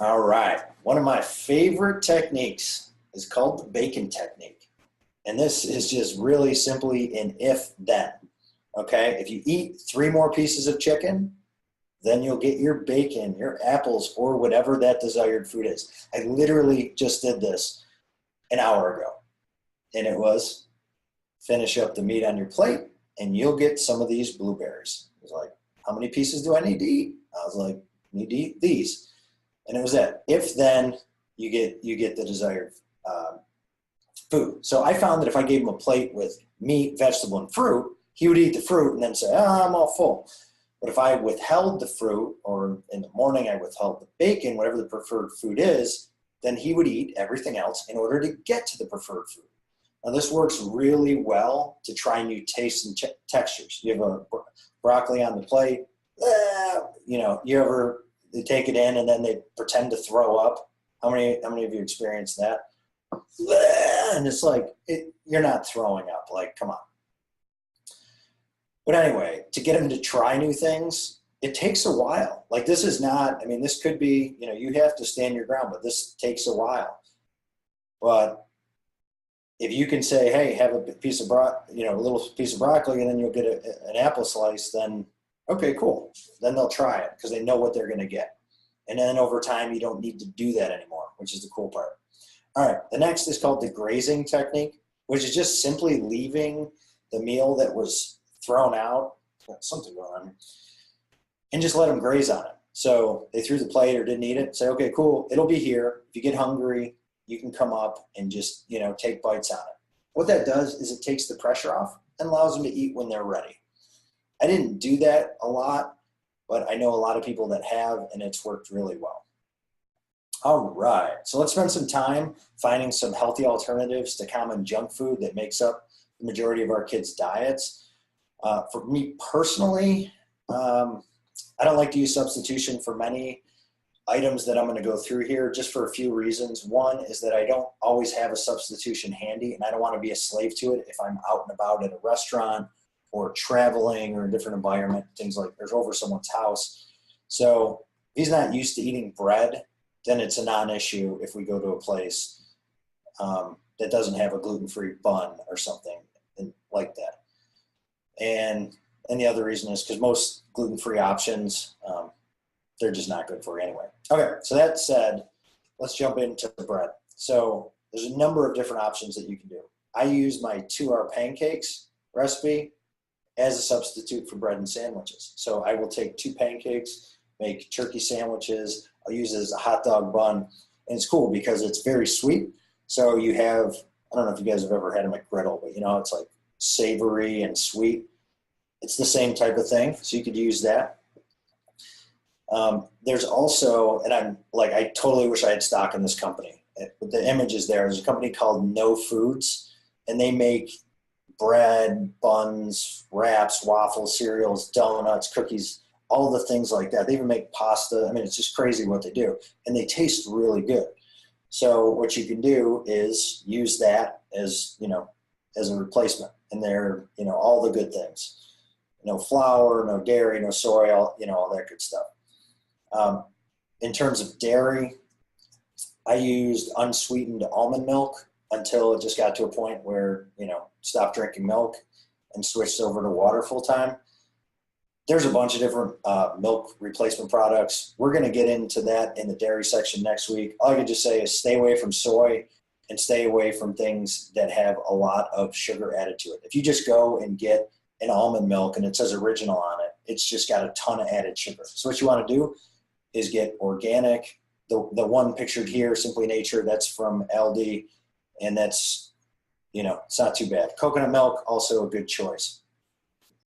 All right. One of my favorite techniques is called the bacon technique. And this is just really simply an if then. Okay. If you eat three more pieces of chicken, then you'll get your bacon, your apples, or whatever that desired food is. I literally just did this an hour ago. And it was finish up the meat on your plate and you'll get some of these blueberries. It was like, how many pieces do I need to eat? I was like, need to eat these. And it was that. If then you get the desired food. So I found that if I gave him a plate with meat, vegetable, and fruit, he would eat the fruit and then say, "Oh, I'm all full." But if I withheld the fruit, or in the morning I withheld the bacon, whatever the preferred food is, then he would eat everything else in order to get to the preferred food. Now this works really well to try new tastes and textures. You have a broccoli on the plate, you ever they take it in and then they pretend to throw up. How many of you experienced that? And it's like, you're not throwing up. Like, come on. But anyway, to get them to try new things, it takes a while. Like this is not, this could be, you have to stand your ground, but this takes a while. But if you can say, hey, have a piece of a little piece of broccoli and then you'll get an apple slice, then okay, cool. Then they'll try it because they know what they're going to get. And then over time, you don't need to do that anymore, which is the cool part. All right, the next is called the grazing technique, which is just simply leaving the meal that was thrown out, something going on, and just let them graze on it. So they threw the plate or didn't eat it, say, okay, cool, it'll be here. If you get hungry, you can come up and just, take bites on it. What that does is it takes the pressure off and allows them to eat when they're ready. I didn't do that a lot, but I know a lot of people that have, and it's worked really well. All right, so let's spend some time finding some healthy alternatives to common junk food that makes up the majority of our kids' diets. For me personally, I don't like to use substitution for many items that I'm going to go through here, just for a few reasons. One is that I don't always have a substitution handy, and I don't want to be a slave to it if I'm out and about at a restaurant or traveling or a different environment, things like there's over someone's house. So if he's not used to eating bread, then it's a non-issue if we go to a place that doesn't have a gluten-free bun or something like that. And the other reason is because most gluten-free options, they're just not good for you anyway. Okay, so that said, let's jump into bread. So there's a number of different options that you can do. I use my 2-hour pancakes recipe as a substitute for bread and sandwiches. So I will take 2 pancakes, make turkey sandwiches. I'll use it as a hot dog bun. And it's cool because it's very sweet. So you have, I don't know if you guys have ever had a McGriddle, but it's like savory and sweet. It's the same type of thing. So you could use that. There's also, and I totally wish I had stock in this company. The image is there. There's a company called No Foods, and they make bread, buns, wraps, waffles, cereals, donuts, cookies, all the things like that. They even make pasta. It's just crazy what they do. And they taste really good. So what you can do is use that as a replacement. And they're, all the good things. No flour, no dairy, no soy, all that good stuff. In terms of dairy, I used unsweetened almond milk until it just got to a point where, stopped drinking milk and switched over to water full time. There's a bunch of different milk replacement products. We're going to get into that in the dairy section next week. All I can just say is stay away from soy and stay away from things that have a lot of sugar added to it. If you just go and get an almond milk and it says original on it, it's just got a ton of added sugar. So what you want to do is get organic. The one pictured here, Simply Nature, that's from Aldi, and that's, it's not too bad. Coconut milk, also a good choice.